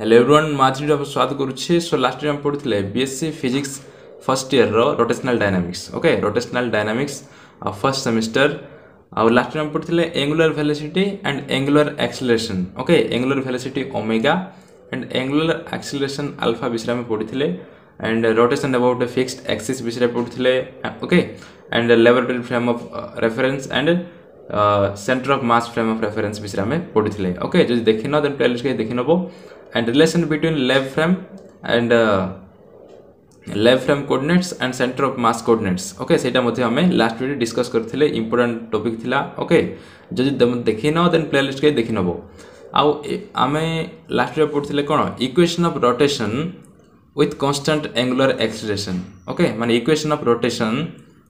Hello everyone माथि स्वागत करुच्छे। सो लास्ट टाइम पढ़ुଥିଲେ बीएससी फिजिक्स फर्स्ट ईयर रो rotational dynamics. Okay, rotational dynamics first semester. आ लास्ट टाइम पढ़ुଥିଲେ angular velocity and angular acceleration. Okay, angular velocity omega and angular acceleration alpha विषय में पढ़ुଥିଲେ and rotation about a fixed axis विषय पढ़ुଥିଲେ। Okay, and laboratory frame of reference and centre of mass frame of reference विषय में पढ़ुଥିଲେ। Okay, जो देखि न देन प्लेलिस्ट के देखि नबो and relation between lab frame and lab frame coordinates and center of mass coordinates। Okay, सेटा मध्ये हमें लास्ट वीडियो डिस्कस करथिले, इंपोर्टेंट टॉपिक थिला। ओके, जदि देखि न देन प्लेलिस्ट के देखि नबो। आउ आमे लास्ट वीडियो पढ़थिले कोन equation of rotation with constant angular acceleration. Okay, माने equation of rotation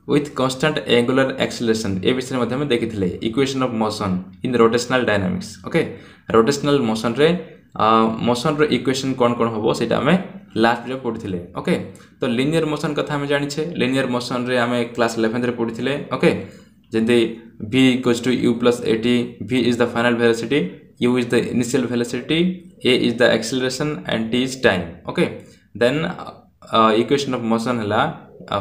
with constant angular acceleration ए विषय मध्ये हमें देखिथिले equation of motion in rotational dynamics. Okay, rotational motion रे मोशन रो इक्वेशन कौन कौन होबो सेटा हमें लास्ट वीडियो पढ़थिले। ओके, तो लिनियर मोशन कथा हमें जानि छे। लिनियर मोशन रे हमें क्लास 11 रे पढ़थिले। ओके, जेंते v equals to u plus at, v is the final velocity, u is the initial velocity, a is the acceleration and t is time. Okay, then equation of motion हला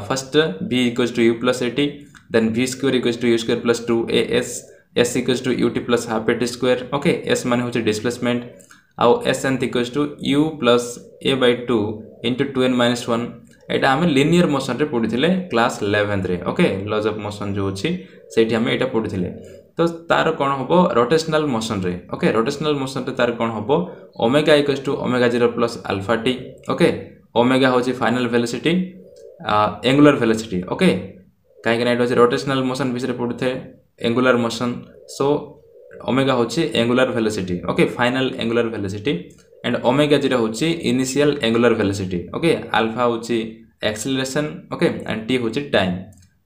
first v equals to u plus at, then v square equals to u square plus 2as, s equals to ut plus half at square. Okay, s माने होचे displacement आउ S N equals to u plus a by 2 into 2n माइनस 1। एटा हमें linear motion रे पढ़िथिले class 11 रे। Okay, laws of motion जो अछि सेठी हमें एटा पढ़िथिले। तो तार कोन होबो रोटेशनल मोशन रे। ओके, रोटेशनल मोशन रे तार कोन होबो omega equals to omega 0 plus alpha T. Okay, omega होछि final velocity, angular velocity. Okay, काहे कि एटा होछि रोटेशनल मोशन विषय पढ़िथे एंगुलर मोशन। सो ओमेगा होची angular velocity. Okay, final angular velocity and omega 0 होची initial angular velocity. Okay, alpha होची एक्सेलरेशन। ओके, एंड टी होची टाइम।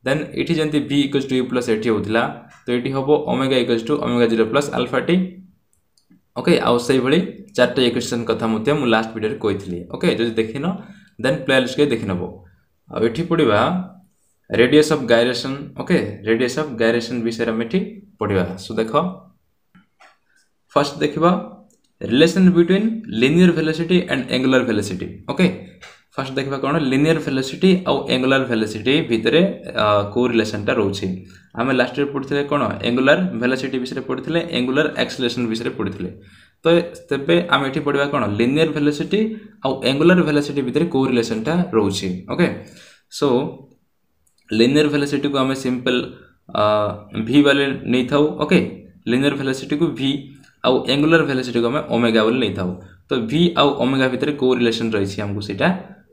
देन इठी जंती v equals to u plus a t होतिला, तो इठी होबो omega equals to omega 0 plus alpha T. Okay, आउ सही भली चारटे इक्वेशन कथा मते मु लास्ट वीडियो रे कहितली। ओके, जदि देखिनो देन प्लेलिस्ट के देखिनबो। आ इठी पडिबा radius of gyration. Okay, radius of gyration विषय रे इठी पडिबा। सो देखो फर्स्ट देखिबा relation between linear velocity and angular velocity. Okay, first देखिबा कोन लिनियर वेलोसिटी और एंगुलर वेलोसिटी भितरे को रिलेशन ता रहउछि। हमें लास्ट रे पढ़थिले कोन एंगुलर वेलोसिटी विषय पढ़थिले, एंगुलर एक्सेलरेशन विषय पढ़थिले। तो तबे हम एठी पढ़िबा कोन लिनियर वेलोसिटी और एंगुलर वेलोसिटी भितरे को रिलेशन ता रहउछि। ओके, सो लिनियर वेलोसिटी को हमें सिंपल v वाले नहीं थाउ। ओके, लिनियर वेलोसिटी को v आउ एंगुलर वेलोसिटी को हमें ओमेगा बोल नहीं थाउ। तो v आउ ओमेगा भितर को रिलेशन रही हमको सेटा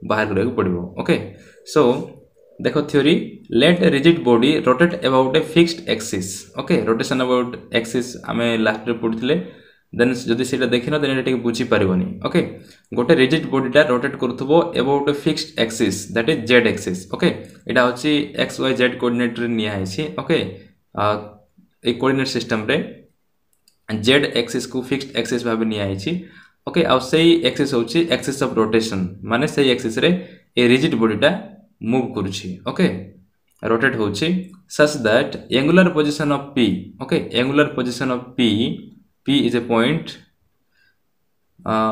बाहर करबा पड़िबो। ओके, सो देखो theory let rigid body rotate about a fixed axis. Okay, rotation about axis हमें लास्ट रे पढ़थिले। देन जदि सेटा देखिनो देन एटा बुझी पारिबोनी। ओके, गोटे रिजिड बॉडीटा रोटेट करथबो about a fixed axis that is z axis. Okay, एटा होची x y z कोऑर्डिनेट रे निया आइछि। ओके, ए कोऑर्डिनेट सिस्टम रे z एक्सिस को फिक्स्ड एक्सिस भाबे निया आइछि। ओके, आ सही एक्सिस होछि एक्सिस ऑफ रोटेशन, माने सही एक्सिस रे ए रिजिड बॉडीटा मूव करूछि। ओके, रोटेट होछि such that angular position of p। Okay, angular position of p is a point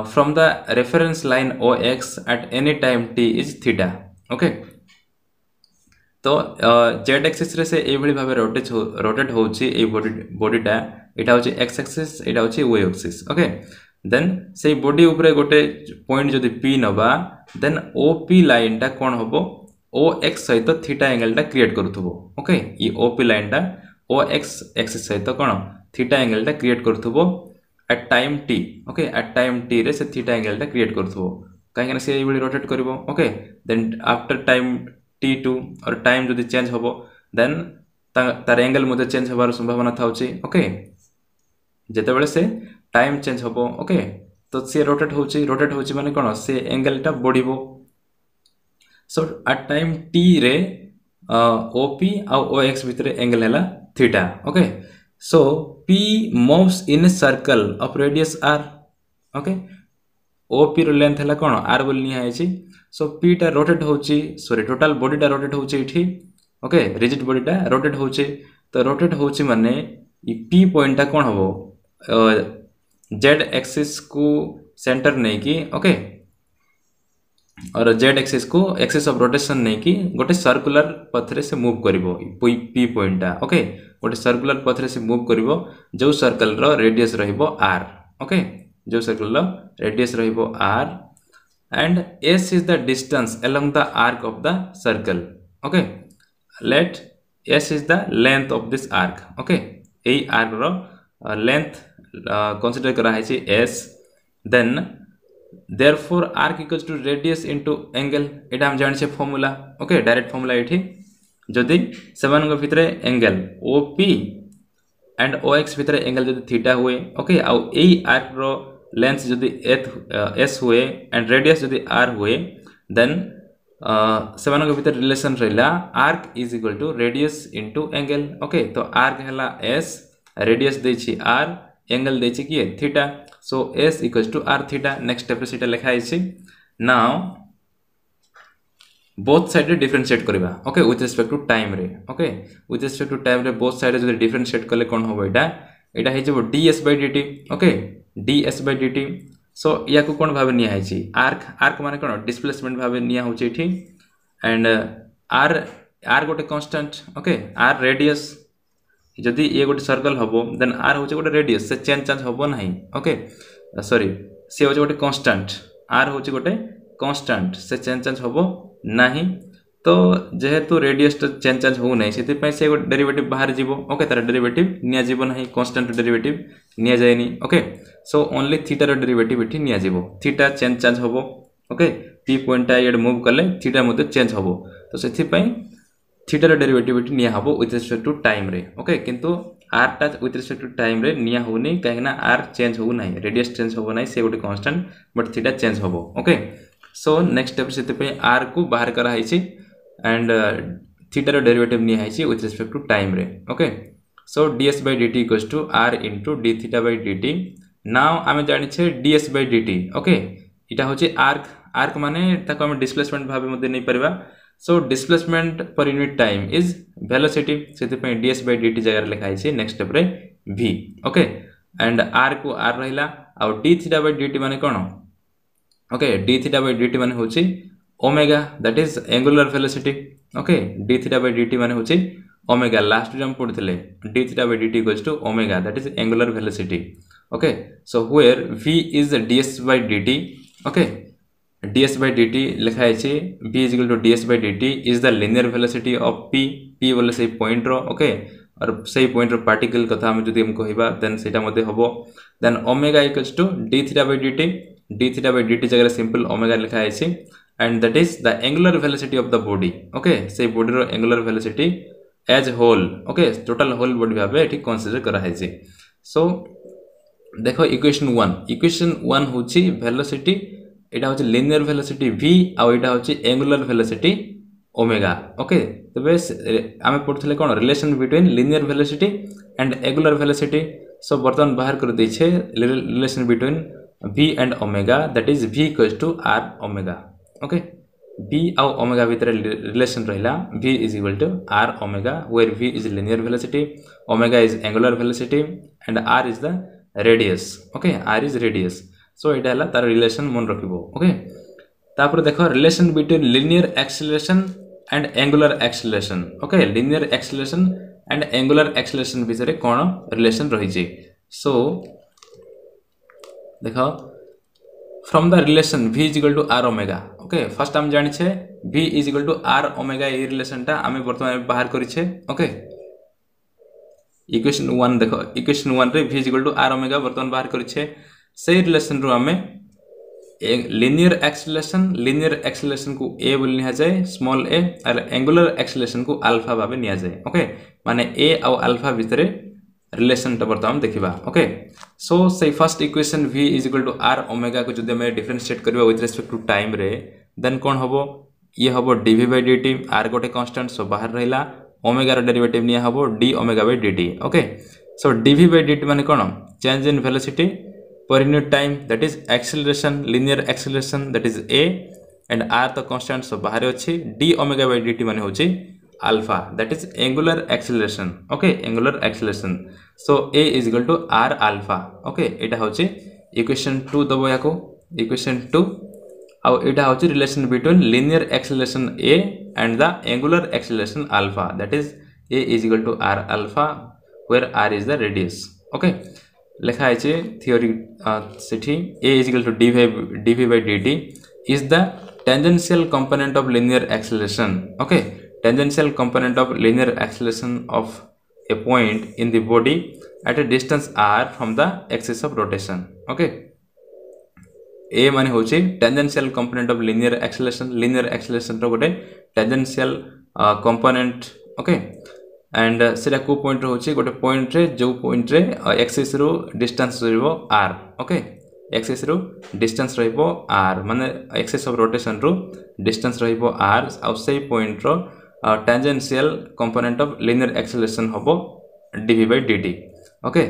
from the reference line OX at any time t is theta। Okay, तो z axis रे से ए भली भाबे rotate होछि ए बॉडीटा। एटा होछि x axis, एटा होछि y axis. Okay, then से body ऊपर गोटे पॉइंट जदि p नबा देन OP लाइन टा कोन होबो OX सहित थीटा एंगल टा क्रिएट करथबो। ओके, ई OP लाइन टा OX एक्सिस सहित कोन थीटा एंगल टा क्रिएट करथबो at time t। Okay, at time t रे से थीटा एंगल टा क्रिएट करथबो काहे से ए भली रोटेट करबो। Okay, then after time t2 और टाइम जदि चेंज होबो देन तार एंगल मध्ये चेंज होबार संभावना थाउछि। ओके, जेते बेले से टाइम चेंज होबो। ओके, तो से रोटेट होछि माने कोन से एंगल टा बढ़िबो। सो एट टाइम t रे OP और OX भितरे एंगल हैला theta. Okay, so p moves in a circle of radius r। Okay, OP रो लेंथ हैला कोन r बोल निया आइछि। सो p टा रोटेट होछि, सॉरी टोटल बॉडी टा रोटेट होछि इठी। ओके, रिजिड बॉडी टा रोटेट होछि, तो रोटेट होछि माने ई p पॉइंट टा कोन होबो z एक्सिस को सेंटर नहीं कि ओके और जेड एक्सिस को एक्सिस ऑफ रोटेशन नहीं कि गोटे सर्कुलर पथ रे से मूव करिवो पी पॉइंटा ओके गोटे सर्कुलर पथ रे से मूव करिवो जो सर्कल रो रेडियस रहिबो आर ओके जो सर्कल रो रेडियस रहिबो are and s is the distance along the arc of the circle okay let s is the length of this arc okay ei arc ro length consider kara hai chi s then therefore arc equals to radius into angle eta हम जानि छे formula okay direct formula एठी जदि सेमान भितरे angle OP and OX भितरे angle जदि theta हुए ओके आ एई आर्क रो लेंथ जदि एस हुए एंड रेडियस जदि आर हुए देन सेमान भितर रिलेशन रहिला arc is equal to radius into angle okay तो आर्क हला एस रेडियस देछि आर एंगल देछि कि theta so s equals to r theta next step रे सेटा लिखा आइछि नाउ बोथ साइड रे डिफरेंशिएट करबा okay with respect to time रे okay with respect to time रे बोथ साइड रे जदि डिफरेंशिएट करले कोन होबो एटा हे जबो ds/dt ओके ds/dt सो या को कोन भाबे निया है आर्क आर्क माने कोन डिस्प्लेसमेंट भाबे निया होची एठी एंड आर गोटे कांस्टेंट ओके आर रेडियस जदि ये गोटे सर्कल हबो देन आर होची गोटे रेडियस से चेंज हबो नाही ओके सॉरी से होची गोटे कांस्टेंट आर होची गोटे कांस्टेंट से चेंज हबो नाही तो जेहेतु रेडियस चेंज हो नहीं से से डेरिवेटिव बाहर जीवो ओके तार डेरिवेटिव निया जीवो नहीं कांस्टेंट डेरिवेटिव निया जायनी ओके सो ओनली थीटा रो डेरिवेटिव एठी निया जीवो थीटा चेंज होबो ओके पी पॉइंट एड मूव करले थीटा मते चेंज होबो तो सेथि पई थीटा रो डेरिवेटिव एठी निया होबो विथ रिस्पेक्ट टू टाइम रे ओके किंतु आर टा विथ रिस्पेक्ट टू टाइम रे निया होनी काहेना आर चेंज हो नहीं रेडियस चेंज हो नहीं से गोटे कांस्टेंट बट थीटा चेंज होबो ओके सो नेक्स्ट स्टेप सेथि पई आर को बाहर करा है एंड थीटा रो डेरिवेटिव निया है विथ रिस्पेक्ट टू टाइम रे okay so ds/dt equals to r into d theta/dt now आमे जानि छे ds/dt ओके इटा होची आर्क माने ताको हम डिस्प्लेसमेंट भाबे मध्ये नै परबा so displacement per unit time is velocity सेति पे ds/dt जगह लिखा है नेक्स्ट स्टेप रे v ओके एंड r को r रहिला आ d theta/dt माने कोन ओके d theta/dt माने होची omega that is angular velocity okay d theta/dt माने होची ओमेगा लास्ट जो हम पढितले d theta/dt equals to omega that is angular velocity okay so where v is ds/dt okay ds/dt लिखा है v is equal to ds/dt is the linear velocity of p बोले से point रो okay और सही point रो particle कथा हम जदी हम कहबा देन सेटा मध्ये हबो then omega equals to d theta/dt जगह सिंपल ओमेगा लिखा है and that is the angular velocity of the body okay say body ro angular velocity as whole okay total whole body भाबे एठी कंसीडर करा है so देखो equation 1 होची velocity एटा होची linear velocity v आ एटा होची एंगुलर वेलोसिटी ओमेगा ओके तबे आमे पढथले कोन relation between linear velocity and angular velocity so बर्तन बाहर कर दै छे relation between v and omega that is v equals to r omega okay v आउ ओमेगा भीतर रिलेशन रहिला v is equal to r omega where v is linear velocity omega is angular velocity and r is the radius okay r is radius so एटा हला तार रिलेशन मन रखिबो okay तापर देखो relation between linear acceleration and angular acceleration okay linear acceleration and angular acceleration भीतर कोन relation रहि जे सो देखो from the relation v is equal to r omega okay first हम जानि छे v is equal to r omega a relation टा हमें वर्तमान बाहर करि छे ओके इक्वेशन 1 देखो इक्वेशन 1 रे v is equal to r omega वर्तमान बाहर करि छे से रिलेशन रो हमें लिनियर एक्सेलरेशन को a बोल निया जाए स्मॉल a और एंगुलर एक्सेलरेशन को अल्फा भाबे निया जाए ओके माने a और अल्फा भितरे रिलेशन टा बर्तमान देखिबा ओके सो से first equation v is equal to r omega को जदि हम डिफरेंशिएट करबा विथ रिस्पेक्ट टू टाइम रे देन कोन हबो ये हबो dv/dt r गोटे कांस्टेंट सो बाहर रहिला ओमेगा रो डेरिवेटिव निया हबो d omega by dt okay so dv/dt माने कोन change in velocity per unit time that is acceleration linear acceleration that is a and r तो कांस्टेंट सो बाहर अछि d ओमेगा बाय dt माने होछि alpha that is angular acceleration okay angular acceleration so a is equal to r alpha okay eta hoche equation 2 दबो याको equation 2 आउ एटा होची relation between linear acceleration a and the angular acceleration alpha, that is a is equal to r alpha where r is the radius. Okay, लेखा है theory Sethi a is equal to dv by dt is the tangential component of linear acceleration. Okay, tangential component of linear acceleration of a point in the body at a distance r from the axis of rotation. Okay, a माने होची tangential component of linear acceleration रो गोटे tangential component. Okay, and सेटा को point होची गोटे point रे जो point रे एक्सिस रो डिस्टेंस रहबो r. ओके, एक्सिस रो डिस्टेंस रहबो r माने एक्सिस ऑफ रोटेशन रो डिस्टेंस रहबो r आ सेही पॉइंट रो tangential component of linear acceleration हबो dv by dt. Okay,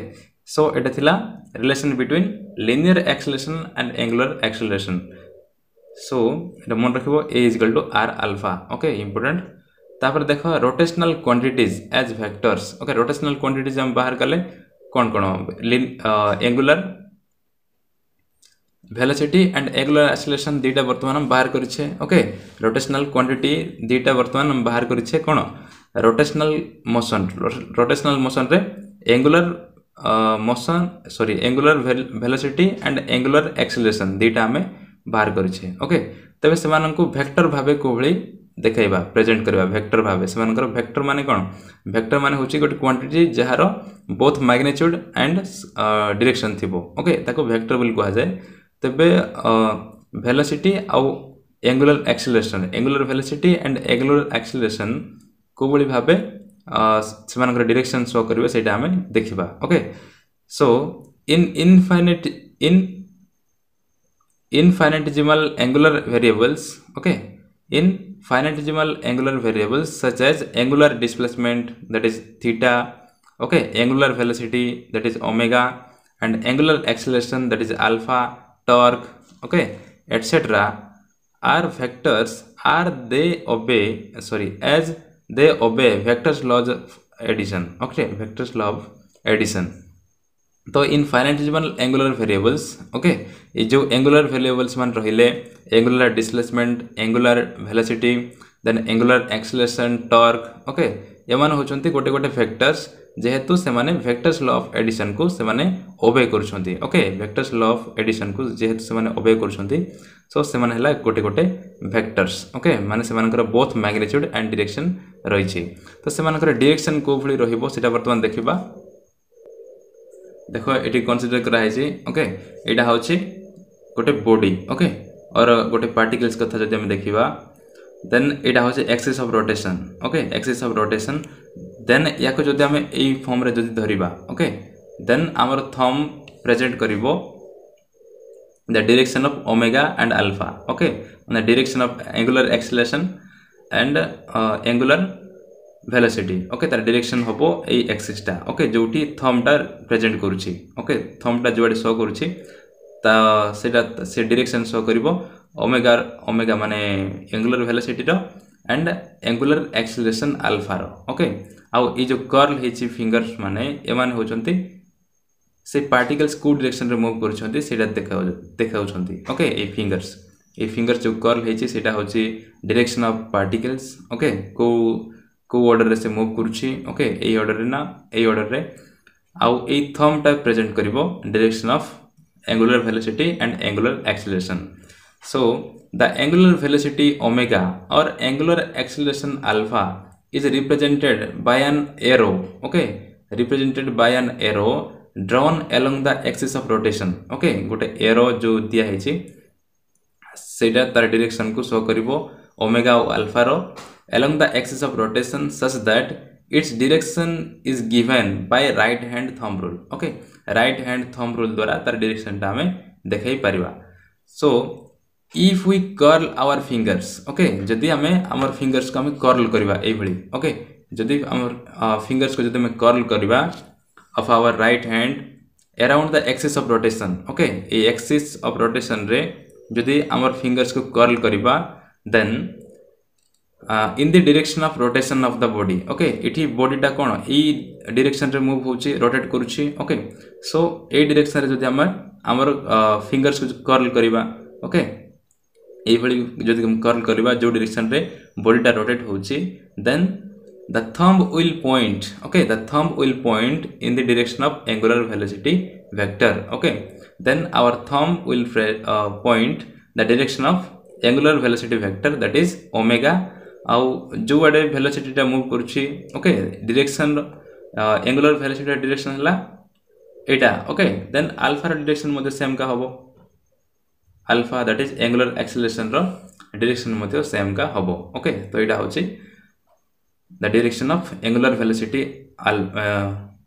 so एटा थिला relation between linear acceleration and angular acceleration. So एटा मन रखिबो a is equal to r alpha. Okay, important. तापर देखो rotational quantities as vectors. Okay, rotational quantities हम बाहर कले कौन angular velocity and angular acceleration दीटा वर्तमान हम बाहर करिछे. Okay, rotational quantity दीटा वर्तमान हम बाहर करिछे कोन rotational motion रे angular angular velocity and angular acceleration दीटा हमें बाहर करिछे. ओके, तबे सेमान को वेक्टर भाबे कोभली देखाइबा प्रेजेंट करबा वेक्टर भाबे. सेमान कर वेक्टर माने कोन, वेक्टर माने होची गोटे क्वांटिटी जहार बोथ मैग्नीट्यूड एंड डायरेक्शन थिबो. ओके, ताको वेक्टर बोल कहा जाय. तबे वेलोसिटी आउ angular velocity and angular acceleration कोभली भाबे सेमानकर डायरेक्शन शो करिवे सेटा हमें देखिबा. Okay, so in infinitesimal angular variables. Okay, in finitesimal angular variables such as angular displacement, that is theta, okay, angular velocity, that is omega, and angular acceleration, that is alpha, torque, okay, etc., are vectors as they obey vectors laws of addition. Okay, vectors law of addition. तो infinitesimal angular variables. Okay, ये जो angular variables मान रहिले angular displacement, angular velocity, then angular acceleration, torque. Okay, ये मान होचंती गोटे गोटे vectors जेहेतु से माने वेक्टर्स लॉ ऑफ एडिशन को से माने ओबे करछंती. Okay, vectors law of addition को जेहेतु से माने ओबे करछंती, सो से माने हला गोटे गोटे वेक्टर्स. ओके, माने से मानकर बोथ मैग्नीट्यूड एंड डायरेक्शन रहिछि. तो से मानकर डायरेक्शन को भली रहिबो सेटा वर्तमान देखिबा. देखो ये कनसीडर कराई. ओके, यहाँ हूँ गोटे बॉडी. ओके, और गोटे पार्टिकल्स कथा जब आम देखा देन यहाँ हूँ axis of rotation. Okay, axis of rotation then या जब आम यही फॉर्म रे जब धरिबा. ओके, देन आमर थंब प्रेजेंट करिवो the direction of omega and alpha. Okay, the direction of angular acceleration and angular velocity. Okay, तार डायरेक्शन हबो ए एक्सिस टा. ओके, जोटी थंब टा प्रेजेंट करूची. ओके, थंब टा जोडे शो करूची ता सेटा से डायरेक्शन शो करिवो ओमेगा माने angular velocity row and angular acceleration alpha रो. ओके, आ ई जो कर्ल हेची फिंगर्स माने ए माने होचंती से पार्टिकल्स को डायरेक्शन रे मूव करूछंती सेटा देखाउछंती. ओके, ए फिंगर्स जो कर्ल हेची सेटा होची डायरेक्शन ऑफ पार्टिकल्स. ओके, को ऑर्डर रे से मूव करूची. ओके, ए ऑर्डर रे ना ए ऑर्डर रे आउ ए थंब टा प्रेजेंट करिवो direction of angular velocity and angular acceleration. So the angular velocity omega और angular acceleration alpha is represented by an arrow. Okay, represented by an arrow drawn along the axis of rotation. Okay, गोटे arrow जो दिया हेची सेटा तार direction को show करिवो omega और अल्फा रो along the axis of rotation such that its direction is given by right hand thumb rule. Okay, right hand thumb rule द्वारा तार डायरेक्शन टा हमें देखाई परिबा. So if we curl our fingers, okay, जदि हमें हमर फिंगर्स को हमें कर्ल करबा एई भली. ओके, जदि हमर फिंगर्स को जदि हमें कर्ल करबा of our right hand around the axis of rotation. Okay, ए एक्सिस ऑफ रोटेशन रे जदि हमर फिंगर्स को कर्ल करबा then in the direction of rotation of the body. Okay, इठी बॉडी टा कोन ई डायरेक्शन रे मूव होची रोटेट करूची. ओके, सो ए डायरेक्शन रे जदि हम आमर फिंगर्स को कर्ल करवा ओके जदि कर्ल करवा जो डायरेक्शन रे बॉडीटा रोटेट होची then the thumb will point okay the thumb will point in the direction of angular velocity vector okay then our thumb will point the direction of angular velocity vector that is omega आउ जो आडे velocity टा move करूची okay direction angular velocity direction हला एटा okay then alpha direction मध्ये same का हबो alpha that is angular acceleration रो डायरेक्शन मध्ये सेम का हबो ओके तो एटा होची the direction of angular velocity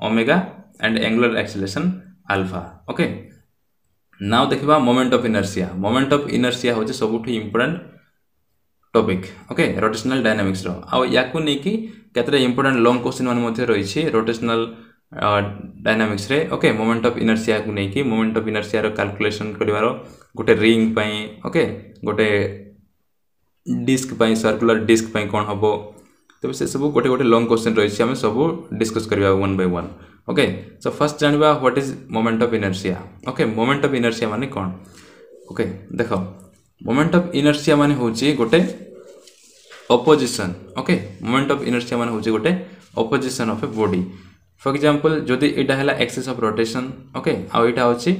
omega and angular acceleration alpha okay now देखिबा मोमेंट ऑफ इनर्शिया होची सबुठ important topic okay rotational dynamics रो आ याकू नै कि केतरे इंपोर्टेंट लॉन्ग क्वेश्चन मान मध्ये रही छि रोटेशनल डायनामिक्स रे ओके मोमेंट ऑफ इनर्शिया को नै कि मोमेंट ऑफ इनर्शिया रो कैलकुलेशन करिवारो गोटे रिंग पई ओके गोटे डिस्क पई सर्कुलर डिस्क पई कोन हबो तो से सब गोटे गोटे लॉन्ग क्वेश्चन रही छि हम सब डिस्कस करबा one by one okay so first जानबा what is moment of inertia okay moment of inertia माने कोन ओके देखो मोमेंट ऑफ इनर्शिया माने होची गोटे opposition okay moment of inertia माने होची गोटे opposition of a body for example जदि एटा हला एक्सिस ऑफ रोटेशन ओके आ एटा होची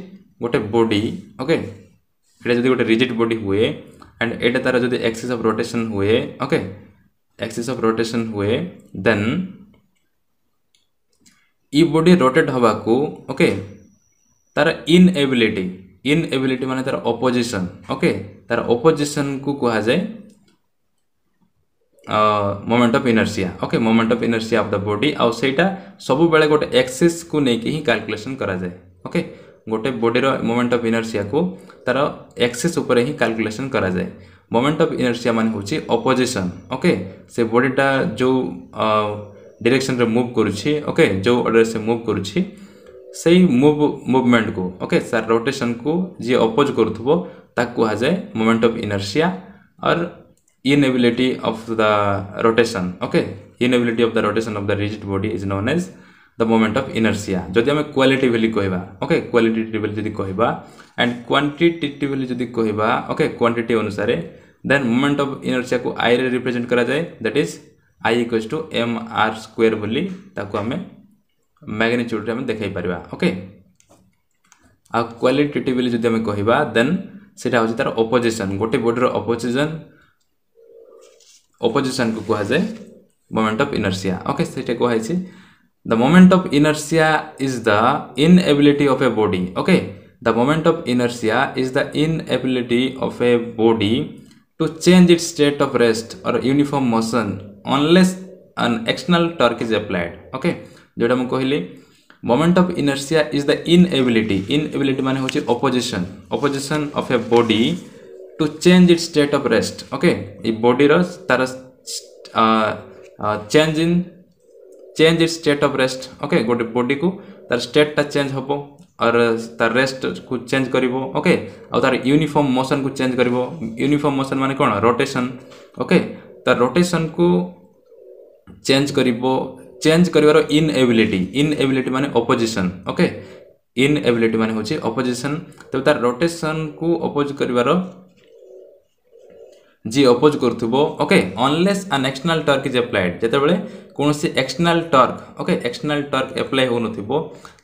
गोटे बॉडी ओके एटा जदि गोटे रिजिड बॉडी हुए एंड एटा तार जदि एक्सिस ऑफ रोटेशन हुए ओके एक्सिस ऑफ रोटेशन हुए देन ई बॉडी रोटेट हवा को ओके तार इनएबिलिटी माने तार ऑपोजिशन ओके तार ऑपोजिशन को कहा जाए moment of inertia okay moment of inertia of the body आ सेटा सब बेले गोटे एक्सिस को लेके ही कैलकुलेशन करा जाए ओके गोटे बॉडी रो मोमेंट ऑफ इनर्शिया को तार एक्सिस ऊपर ही कैलकुलेशन करा जाए मोमेंट ऑफ इनर्शिया माने होची ऑपोजिशन ओके से बॉडीटा जो डायरेक्शन रे मूव करूची ओके जो ऑर्डर से मूव करूची सही मूवमेंट को ओके सर रोटेशन को जे अपोज करथबो ताक कहा जाए मोमेंट ऑफ इनर्शिया और inability of the rotation okay inability of the rotation of the rigid body is known as the moment of inertia जदि हमें qualitatively कहबा okay qualitatively जदि कहबा and quantitatively जदि कहबा okay quantity अनुसार then moment of inertia को I रे represent करा जाए that is I equals to mr square बोली ताको हमें magnitude रे हमें देखाई परबा okay आ qualitatively जदि हमें कहबा then सेटा होची तार opposition गोटे बॉडी रो opposition को कहा जाए मोमेंट ऑफ इनर्शिया ओके सेटा को है the moment of inertia is the inability of a body okay the moment of inertia is the inability of a body to change its state of rest और uniform motion unless an external torque is applied okay जोटा मैं कहली moment of inertia is the inability माने होची opposition of a body to change its state of rest okay ए body रो तार change its state of rest okay गोटे body को तार स्टेट ता चेंज होबो और तार रेस्ट को चेंज करिवो ओके और तार यूनिफॉर्म मोशन को चेंज करिवो यूनिफॉर्म मोशन माने कोन रोटेशन ओके तार रोटेशन को चेंज करिवो चेंज करिवारो इनएबिलिटी माने ऑपोजिशन ओके इनएबिलिटी माने होची ऑपोजिशन तो तार रोटेशन को अपोज करिवारो जी अपोज करथबो okay unless an external torque is applied जेते बेले कोनोसी external torque okay external torque apply हो नथिबो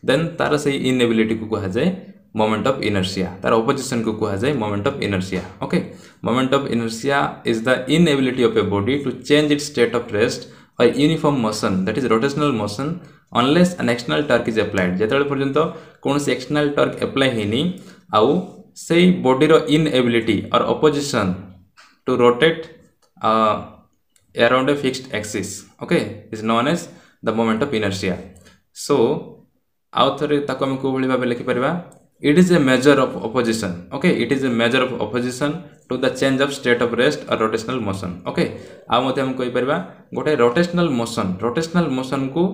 देन तार से इनएबिलिटी को कहा जाए मोमेंट ऑफ इनर्शिया तार ऑपोजिशन को कहा जाए moment of inertia okay moment of inertia is the inability of a body to change its state of rest और uniform motion that is rotational motion unless an external torque is applied जेते पर्यंत कोनोसी external torque apply हेनी आउ सेही body रो inability और opposition to rotate around a fixed axis okay is known as the moment of inertia so author ताको हम को भली भाबे लिखि परबा it is a measure of opposition okay it is a measure of opposition to the change of state of rest or rotational motion okay आ मते हम कहि परबा गोटे rotational motion को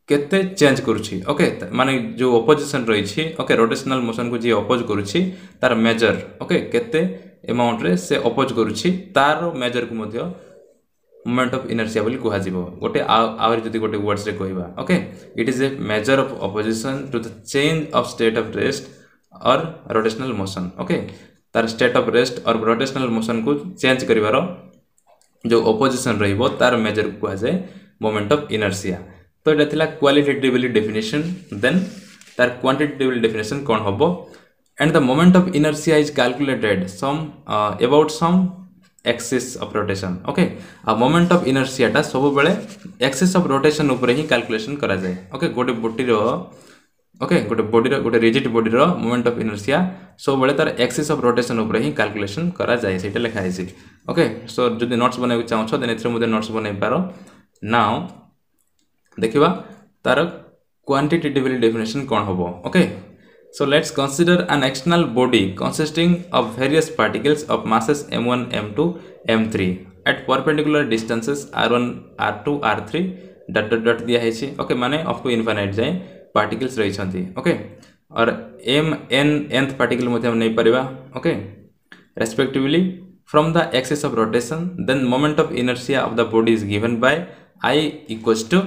केते चेंज करूची ओके माने जो ऑपोजिशन रही छी ओके रोटेशनल मोशन को जे अपोज करूची तार मेजर ओके केते अमाउंट रे से अपोज करूची तार मेजर को मध्य मोमेंट ऑफ इनर्शिया बोली कह गोटे आवर जदि गोटे वर्ड्स रे कहबा okay it is a measure of opposition to the change of state of rest और रोटेशनल मोशन ओके तार स्टेट ऑफ रेस्ट और रोटेशनल मोशन को चेंज करिवार जो ऑपोजिशन रहिबो तार मेजर को कह मोमेंट ऑफ इनर्शिया तो एटा थिला क्वालिटेटिवली डेफिनेशन देन तार क्वांटिटेटिवली डेफिनेशन कोन होबो and the moment of inertia is calculated some about some axis of rotation okay a moment of inertia टा सब बेले axis of rotation ऊपर ही कैलकुलेशन करा जाए okay गोटे बॉडी रो okay गोटे बॉडी रो गोटे रिजिड बॉडी रो moment of inertia सब बेले तार axis of rotation ऊपर ही कैलकुलेशन करा जाए सेटा लिखा है सी okay so जदि नोट्स बनै चाहौ छ देन एथरे मते नोट्स बनै पारो नाउ देखिबा तार क्वांटिटेटिवली डेफिनेशन कोन होबो okay so let's consider an external body consisting of various particles of masses m1 m2 m3 at perpendicular distances r1 r2 r3 dot dot dot दिया है छी ओके माने up to infinite जाए particles रही छथि okay और m n nth particle मध्ये हम नै परबा okay respectively from the axis of rotation then moment of inertia of the body is given by I equals to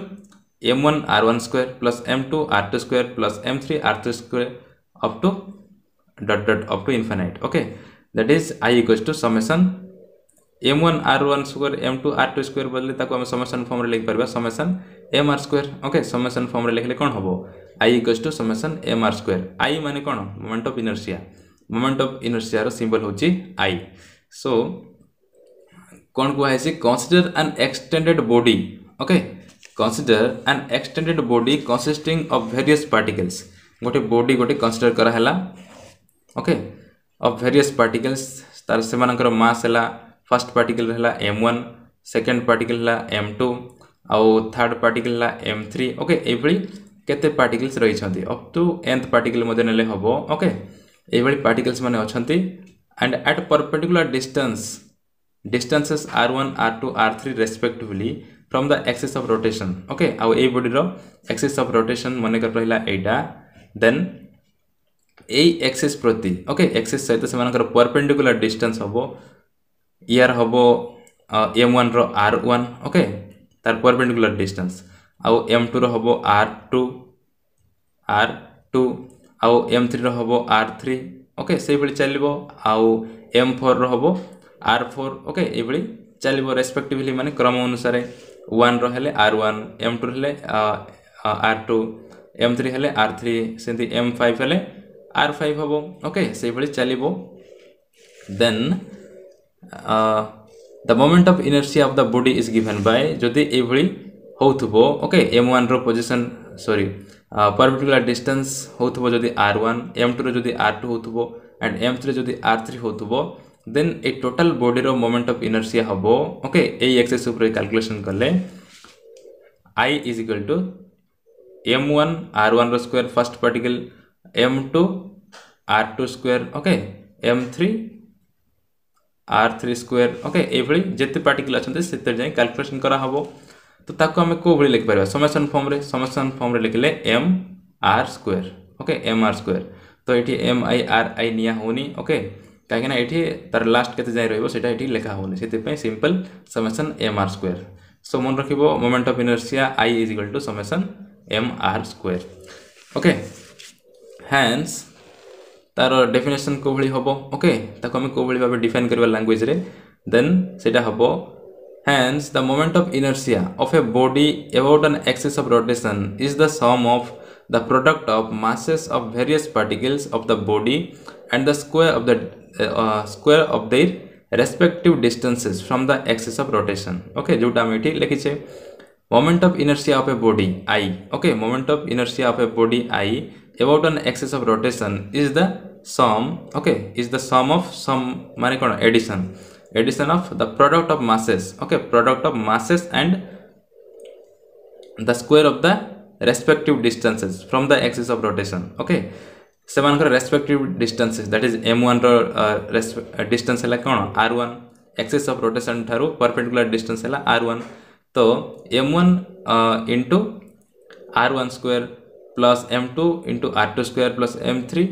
m1 r1 square plus m2 r2 square plus m3 r3 square up to dot dot up to infinite okay that is I equals to summation m1 r1 square m2 r2 square बदले ताको हम summation form रे लिख परबा summation mr square okay summation form रे लिखले कोन होबो I equals to summation mr square I माने कोन moment of inertia रो सिंबल होची I so कोन को है consider an extended body okay consider an extended body consisting of various particles गोटे बॉडी गोटे कंसीडर करा हला ओके ऑफ वेरियस पार्टिकल्स तार से मानकर मास हला फर्स्ट पार्टिकल हला m1 सेकंड पार्टिकल हला m2 आउ थर्ड पार्टिकल हला m3 ओके एभली केते पार्टिकल्स रही छथि अप टू nth पार्टिकल मध्ये नेले हबो ओके एभली पार्टिकल्स माने अछंती and at perpendicular distances r1 r2 r3 respectively from the axis of rotation okay आउ ए बॉडी रो axis of rotation माने कर रहला एटा then a axis प्रति ओके axis सहित से मानकर परपेंडिकुलर डिस्टेंस हबो यार हबो m1 रो r1 ओके तार परपेंडिकुलर डिस्टेंस आउ m2 रो हबो r2 आउ m3 रो हबो r3 ओके से बली चलिबो आउ m4 रो हबो r4 ओके ए बली चलिबो रेस्पेक्टिवली माने क्रम अनुसार 1 रो हेले r1 m2 हेले r2 m3 हेले r3 सेंती m5 हेले r5 हबो ओके से बली चलिबो then the moment of inertia of the body is given by जदि ए बली होथबो ओके m1 रो पोजीशन सॉरी परपेंडिकुलर डिस्टेंस होथबो जदि r1 m2 रो जदि r2 होथबो एंड m3 जदि r3 होथबो देन ए टोटल बॉडी रो मोमेंट ऑफ इनर्शिया हबो ओके ए एक्सिस ऊपर कैलकुलेशन करले I is equal to m1 r1 रो square first particle m2 r2 square okay m3 r3 square okay एभली जेते पार्टिकल अछंते सेते जाय कैलकुलेशन करा हबो तो ताको हम को भली लिख परबा समेशन फॉर्म रे लिखले m r square okay m r square तो एठी m i r i निया होनी ओके काहे ना एठी तार लास्ट केते जाय रहइबो सेटा एठी लिखा होनी सेते पय simple summation m r square so मन रखिबो moment of inertia I is equal to summation mr square okay hence तार डेफिनेशन को भली हबो ओके ताको हम को भली भाबे डिफाइन करबा लैंग्वेज रे देन सेटा हबो hence the moment of inertia of a body about an axis of rotation is the sum of the product of masses of various particles of the body and the square of their respective distances from the axis of rotation okay जोटा हम एठी लिखि छै moment of inertia of a body I okay moment of inertia of a body I about an axis of rotation is the sum okay is the sum of some माने कोन addition of the product of masses okay product of masses and the square of the respective distances from the axis of rotation okay सेमानकर respective distances that is m1 row distance हला कोन r1 axis of rotation थारो perpendicular distance हला r1 तो m1 into r1 square plus m2 into r2 square plus m3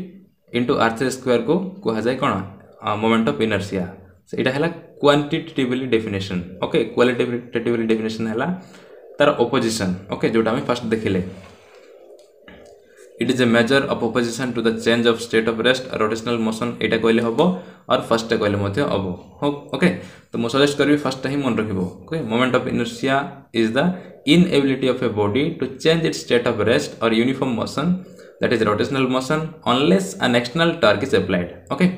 into r3 square को कहा जाए कोन moment of inertia एटा है quantitatively definition okay qualitatively definition है तार ऑपोजिशन ओके जोटा हम फर्स्ट देखिले it is a measure of opposition to the change of state of rest rotational motion एटा कहले हबो और फर्स्ट कहले मध्य हबो ओके तो मु सजेस्ट करबी फर्स्ट ही मन रखिबो okay moment of inertia is the inability of a body to change its state of rest और uniform motion that is rotational motion unless an external torque is applied okay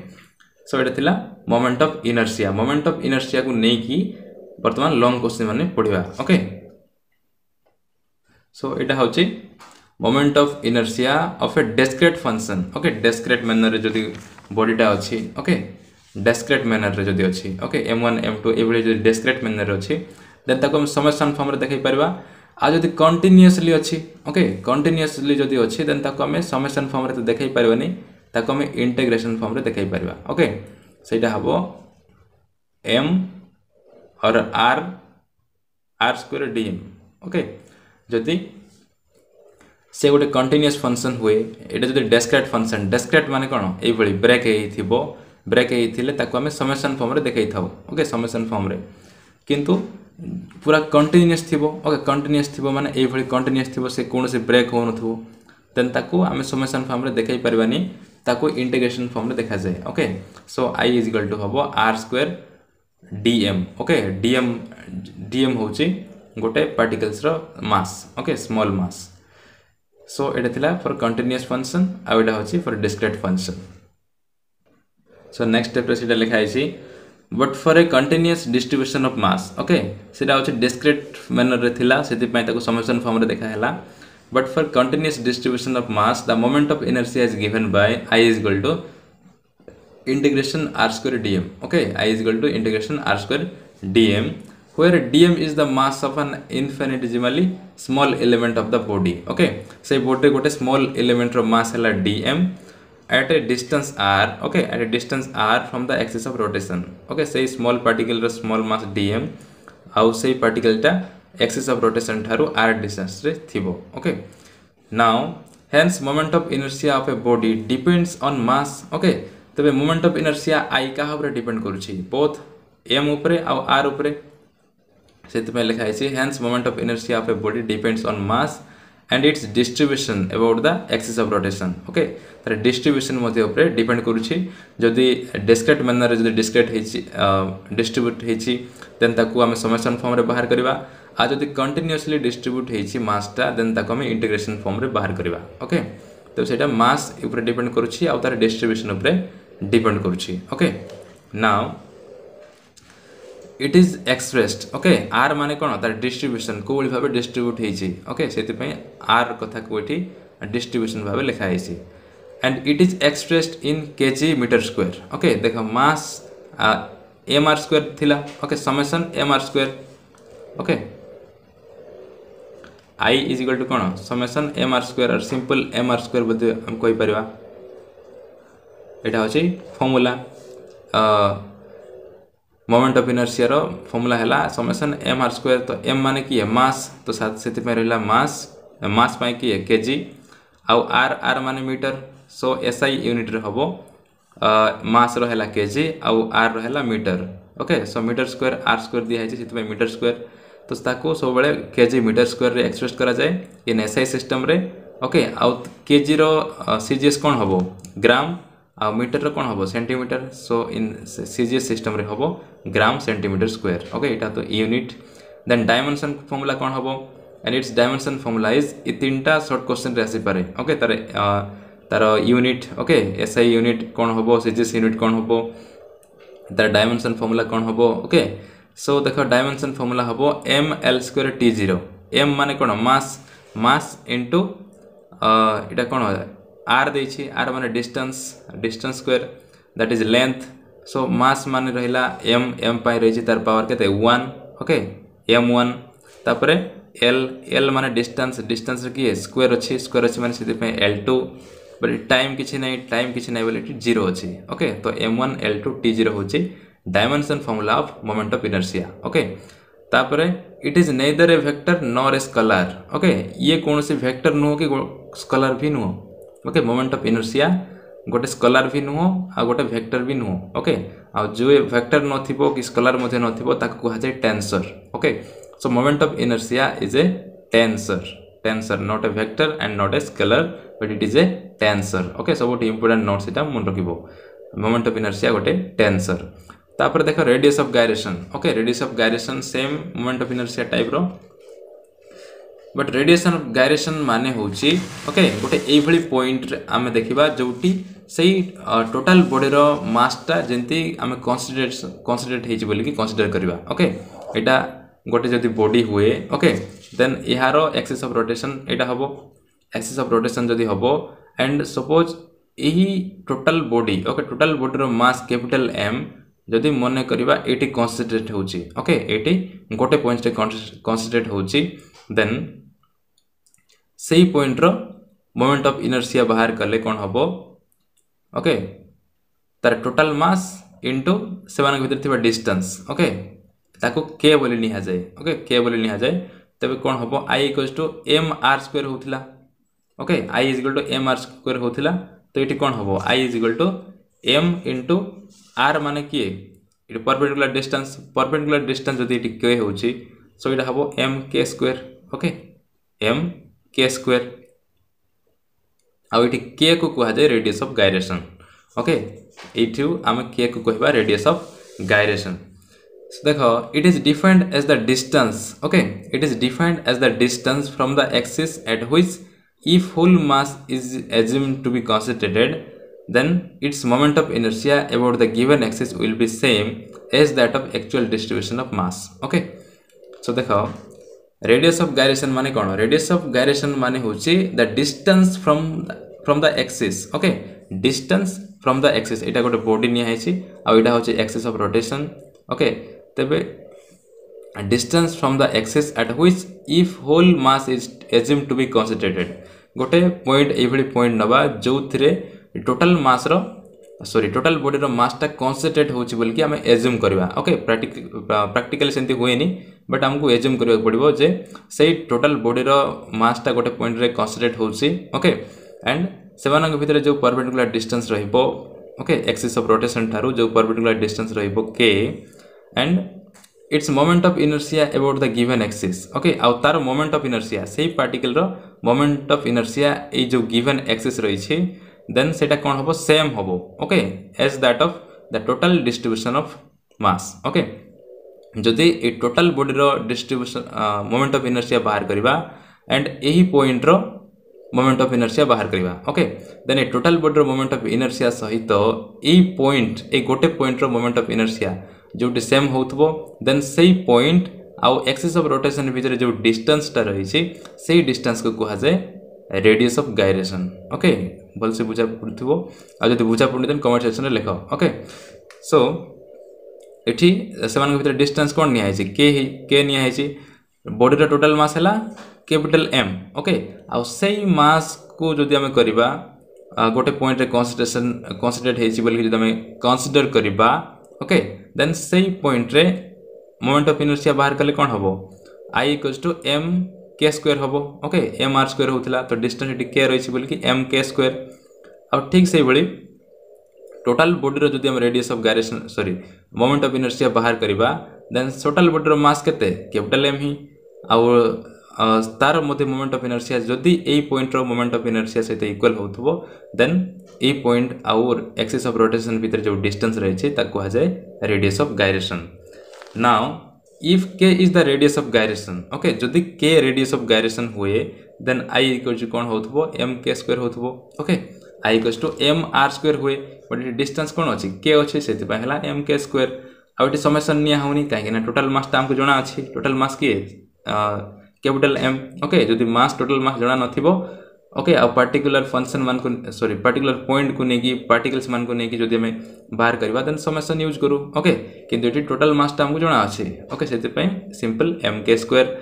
so एटा थिला moment of inertia को नै की वर्तमान long question माने पढिबा okay so एटा होची moment of inertia of A discrete function okay discrete manner रे जदी बॉडीटा अछि ओके डिस्क्रीट मैनर रे जदी अछि ओके m1 m2 एभली जदी डिस्क्रीट मैनर रे अछि देन ताको हम समेशन फॉर्म रे देखै परबा आ जदी कंटीन्यूअसली अछि ओके कंटीन्यूअसली जदी अछि देन ताको हम समेशन फॉर्म रे देखै परबानी ताको हम इंटीग्रेशन फॉर्म रे देखै परबा ओके सेटा हबो m और r स्क्वायर dm ओके जदी से गोटे कंटीन्यूअस फंक्शन हुए एटा जदी डिस्क्रीट फंक्शन डिस्क्रीट माने कोन एई भली ब्रेक हेइथिबो ब्रेक हेइथिले ताको हम समेशन फॉर्म रे देखै थाउ ओके समेशन फॉर्म रे किंतु पूरा कंटीन्यूअस थिबो ओके कंटीन्यूअस थिबो माने एई भली कंटीन्यूअस थिबो से कोनोसी ब्रेक हो नथबो देन ताको हम समेशन फॉर्म रे देखै परबानी ताको इंटीग्रेशन फॉर्म रे देखा जाय ओके सो i = हबो r square dm okay dm होची गोटे पार्टिकल्स रो mass okay small mass so एटा थिला फॉर कंटीन्यूअस फंक्शन आ एटा होची for discrete function so next step रे सीधा लिखा आइसी but for a continuous distribution of mass okay सीधा होची डिस्क्रीट मैनर रे थिला सेति पय ताको समेशन फॉर्म रे देखा हैला but for continuous distribution of mass the moment of inertia is given by i = integration r square dm okay i = integration r square dm where dm is the mass of an infinitesimally small element of the body okay say body gote small element ro mass hela dm at a distance r okay at a distance r from the axis of rotation okay say small particle ro small mass dm au say particle ta axis of rotation tharu r distance re thibo okay now hence moment of inertia of a body depends on mass okay तबे moment of inertia i का ऊपर depend करूची both m ऊपर आ r ऊपर सेति में लिखा है hence moment of inertia of a body depends on mass and its distribution about the axis of rotation okay तर डिस्ट्रीब्यूशन मध्ये ऊपर डिपेंड करूची जदी डिस्क्रीट मैनर रे जदी डिस्क्रीट हेची डिस्ट्रीब्यूट हेची देन ताकू हम समेशन फॉर्म रे बाहर करबा आ जदी कंटीन्यूअसली डिस्ट्रीब्यूट हेची मास ता देन ताकू हम इंटीग्रेशन फॉर्म रे बाहर करबा ओके तो सेटा मास ऊपर डिपेंड करूची आ तार डिस्ट्रीब्यूशन ऊपर डिपेंड करूची okay now it is expressed okay r माने कोन तार डिस्ट्रीब्यूशन को बळी भाबे डिस्ट्रीब्यूट हेची ओके सेति पय r कथा कोठी डिस्ट्रीब्यूशन भाबे लिखा हेची and it is expressed in kg metre square okay देखो मास mr स्क्वायर थिला okay summation mr square okay i = कोन समेशन mr स्क्वायर और सिंपल mr स्क्वायर बदे हम कोइ परबा एटा होची फार्मूला मोमेंट ऑफ इनर्शिया रो फार्मूला हैला समेशन mr स्क्वायर तो m माने की है मास तो साथ सेति में रहला मास पाए की है kg आ r माने मीटर सो SI यूनिट रे हबो मास रो हैला kg आ r रो हैला metre okay so metre square r square दिया है सेति में मीटर स्क्वायर तो ताको सब बेले kg मीटर स्क्वायर रे एक्सप्रेस करा जाय इन SI सिस्टम रे ओके आ kg रो cgs कोन हबो ग्राम आ मीटर रो कोन हबो सेंटीमीटर सो इन cgs सिस्टम रे हबो ग्राम सेंटीमीटर स्क्वायर ओके एटा तो यूनिट देन डायमेंशन फार्मूला कोन हबो and it's dimension formula is इ तीनटा शॉर्ट क्वेश्चन रे आसी पारे ओके तार यूनिट ओके SI यूनिट कोन हबो cgs यूनिट कोन हबो तार डायमेंशन फार्मूला कोन हबो ओके सो देखो डायमेंशन फार्मूला हबो ml² t0 m माने कोन मास इनटू एटा कोन r देछि r माने distance square that is length so mass माने रहिला m पाई रहिछि तार पावर केते 1 ओके m1 तापरे l माने डिस्टेंस की स्क्वायर अछि माने सिधि पे l2 बट टाइम किछि नै बोले 0 अछि ओके तो m1 l2 t0 होछि dimension formula of moment of inertia okay तापरे it is neither a vector nor a scalar okay ये कोनोसी वेक्टर नो कि स्केलर भी no okay moment of inertia गोटे स्कलार भी नुह आ गोटे वेक्टर भी नुह ओके आ जो वेक्टर नथिबो कि स्कलार मध्ये नथिबो ताको कुहा जाय tensor okay so moment of inertia is a tensor not a vector and not a scalar but it is a tensor okay सब गोटे इंपोर्टेंट नोट्स इटा मन रखिबो मोमेंट ऑफ इनर्शिया गोटे टेंसर तापर देखो radius of gyration okay radius of gyration same moment of inertia type रो but radiation of gyration माने होची ओके गोटे एई भली पॉइंट आमे देखिबा जोटी सेही टोटल बॉडी रो मासटा जेंती आमे कंसीडरेट हेची बोली कि कंसीडर करबा ओके एटा गोटे जदी बॉडी हुए ओके देन इहारो एक्सिस ऑफ रोटेशन एटा हबो एक्सिस ऑफ रोटेशन जदी हबो एंड सपोज एही total body okay total body रो मास कैपिटल एम जदि मने करबा एटी कंसीडरेट होची ओके एटी गोटे पॉइंट रे कंसीडरेट होची देन सही पॉइंट रो मोमेंट ऑफ इनर्शिया बाहर करले कोन हबो ओके तार टोटल मास इनटू सेवन के भीतर थिबा डिस्टेंस ओके ताको के बोली निहा जाय ओके के बोली निहा जाय तबे कोन हबो i m r स्क्वायर होथिला okay i m r square होथिला तो एटी कोन हबो i m into r माने किए इट परपेंडिकुलर डिस्टेंस जदी इट के होची सो इटा हबो m k square okay m k square आ इट k को कहा जाय रेडियस ऑफ गायरेशन ओके एठू हम k को कहबा रेडियस ऑफ गायरेशन सो देखो it is defined as the distance okay it is defined as the distance from the axis at which if whole mass is assumed to be concentrated then its moment of inertia about the given axis will be same as that of actual distribution of mass okay so देखो radius of gyration माने कौन radius of gyration माने होची the distance from the axis okay distance from the axis एटा गोटे body निया हैची आ एटा होची axis of rotation okay तबे distance from the axis at which if whole mass is assumed to be concentrated गोटे point एभली point नबा जो थिरे total mass रो sorry total body रो मास ता कंसंट्रेट होची बोल कि हमें एज्यूम करबा ओके प्रैक्टिकली सेंती होएनी बट हमको एज्यूम करबा पड़िबो जे सेही टोटल बॉडी रो मास ता गोटे पॉइंट रे कंसंट्रेट होची ओके एंड सेवन के भीतर जो परपेंडिकुलर डिस्टेंस रहिबो ओके एक्सिस ऑफ रोटेशन थारु जो परपेंडिकुलर डिस्टेंस रहिबो k and its moment of inertia about the given axis okay आ तार मोमेंट ऑफ इनर्शिया सेही पार्टिकल रो मोमेंट ऑफ इनर्शिया ए जो गिवन एक्सिस रही छी देन सेटा कोन हबो सेम हबो okay as that of the total distribution of mass okay जदि ए टोटल बॉडी रो डिस्ट्रीब्यूशन मोमेंट ऑफ इनर्शिया बाहर करबा एंड एही पॉइंट रो मोमेंट ऑफ इनर्शिया बाहर करबा ओके देन ए टोटल बॉडी रो मोमेंट ऑफ इनर्शिया सहित ए पॉइंट ए गोटे पॉइंट रो मोमेंट ऑफ इनर्शिया जोटी सेम होथबो देन सेही पॉइंट आउ एक्सिस ऑफ रोटेशन भीतर जो डिस्टेंस ता रही छी सेही डिस्टेंस को कहा जाय रेडियस ऑफ गायरेशन ओके बोल से बुझा पड़थबो आ जदि बुझा पड़नी देन कमेंट सेक्शन रे लिखो ओके सो एठी सेवन के भीतर डिस्टेंस कोन निया हैछि के निया हैछि बॉडी रो टोटल मास हला कैपिटल m ओके आ सेही मास को जदि हम करबा गोटे पॉइंट रे कंसीडरेट हैछि बोल कि जदि हम कंसीडर करबा ओके देन सही पॉइंट रे मोमेंट ऑफ इनर्शिया बाहर करले कोन हबो i m k स्क्वायर हबो ओके m r स्क्वायर होतला तो डिस्टेंस एटी k रहिछि बोल कि m k स्क्वायर आ ठीक सही बळी टोटल बॉडी रो जदि हम radius of gyration sorry moment of inertia बाहर करबा देन टोटल बॉडी रो मास केते कैपिटल m ही आ तार मध्ये मोमेंट ऑफ इनर्शिया जदि एई पॉइंट रो मोमेंट ऑफ इनर्शिया सहित इक्वल होथबो देन ए पॉइंट और एक्सिस ऑफ रोटेशन भीतर जो डिस्टेंस रही छै ता कहा जाय radius of gyration now if k is the radius of gyration okay जदि k रेडियस ऑफ गायरेशन हुए देन i इक्वल टू कोन होथबो m k स्क्वायर होथबो okay i equal to m r square हुए बट डिस्टेंस कोन अछि k अछि सेति पय हला m k स्क्वायर आ एटी समेशन निया होनी काहे ना टोटल मास ता हमको जणा अछि टोटल मास की कैपिटल m ओके जदि मास टोटल मास जणा नथिबो ओके आ पर्टिकुलर फंक्शन मान को सॉरी पर्टिकुलर पॉइंट को नेकी पार्टिकल्स मान को नेकी जदि हमें बाहर करबा देन समेशन यूज करू ओके किंतु एटी टोटल मास ता हमको जणा अछि ओके सेति पय simple m k square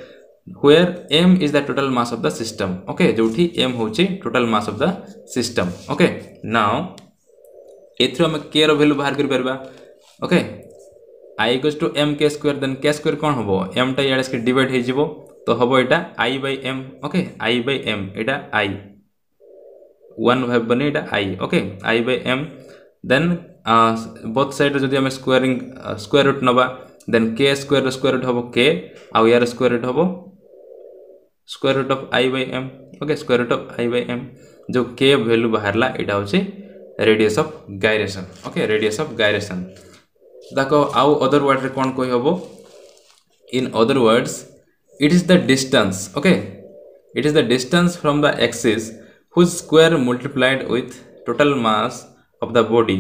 where m is the total mass of the system okay जोठी m होची total mass of the system okay now एथरो हम k रो वैल्यू बाहर कर परबा okay I equals to m k square then k square कोन होबो m टा याडे के divide हे जिवो तो होबो एटा I by m okay I by m Etah I 1 भाबनी एटा I okay I by m then both side जदि हम स्क्वायर रूट नबा देन k स्क्वायर रूट हबो k आ यार स्क्वायर रूट हबो square root of I by m okay square root of I by m जो k वैल्यू बाहरला एटा होची radius of gyration okay radius of gyration दाको आउ अदर वर्ड रे कोन कोइ हबो in other words it is the distance okay it is the distance from the axis whose square multiplied with total mass of the body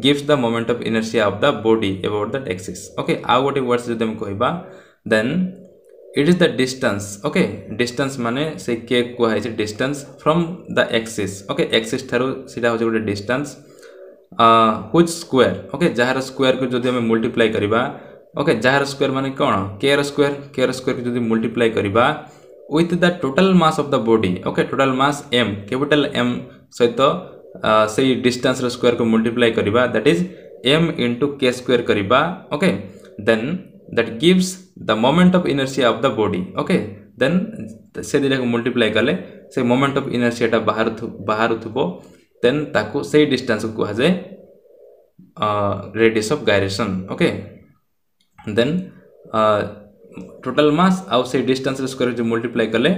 gives the moment of inertia of the body about that axis okay आउ गोटे words जदि हम कहबा then it is the distance okay distance माने से k को है distance from the axis okay axis थारो सीधा हो गोटे distance whose square okay जहार स्क्वायर को जदि हम मल्टीप्लाई करिबा ओके जहार स्क्वायर माने कोन k स्क्वायर को जदि मल्टीप्लाई करिबा with the total mass of the body okay total mass m capital m सहित से डिस्टेंस रो स्क्वायर को मल्टीप्लाई करिबा that is m into k square करिबा okay then that gives the moment of inertia of the body okay then से दिला को multiply करले से मोमेंट ऑफ इनर्शिया टा बाहर थुबो देन ताको से डिस्टेंस को कहा जाय radius of gyration okay then total mass आउ से डिस्टेंस स्क्वायर जो मल्टीप्लाई करले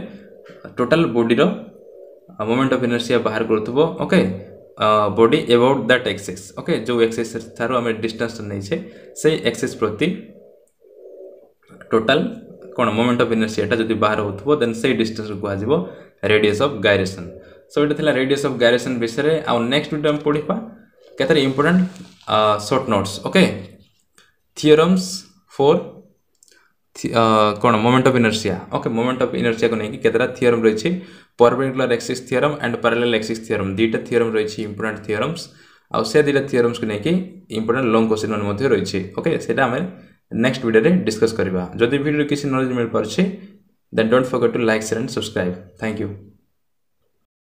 टोटल बॉडी रो मोमेंट ऑफ इनर्शिया बाहर करथबो okay body about that axis okay जो एक्सिस थारो हम डिस्टेंस नै छे से एक्सिस प्रति टोटल कोन मोमेंट ऑफ इनर्शिया टा जदी बाहर होथबो देन से डिस्टेंस को आजिबो रेडियस ऑफ गायरेशन सो एटा थिला रेडियस ऑफ गायरेशन विषय आ नेक्स्ट वीडियो हम पढिबा केतरे important short notes okay theorems for कौन moment of inertia okay moment of inertia को नहीं कि केतरा थियोरम रही perpendicular axis theorem and parallel axis theorem दुईटा थियोरम रही इंपोर्टेंट थियोरम्स आउ से दुईटा थियोरम्स को नहीं कि इंपोर्टेंट लॉन्ग क्वेश्चन मान मध्य रही ओके सेटा हमें नेक्स्ट वीडियो रे डिस्कस करबा जदि वीडियो किसी नॉलेज मिल परछि then don't forget to like share and subscribe thank you.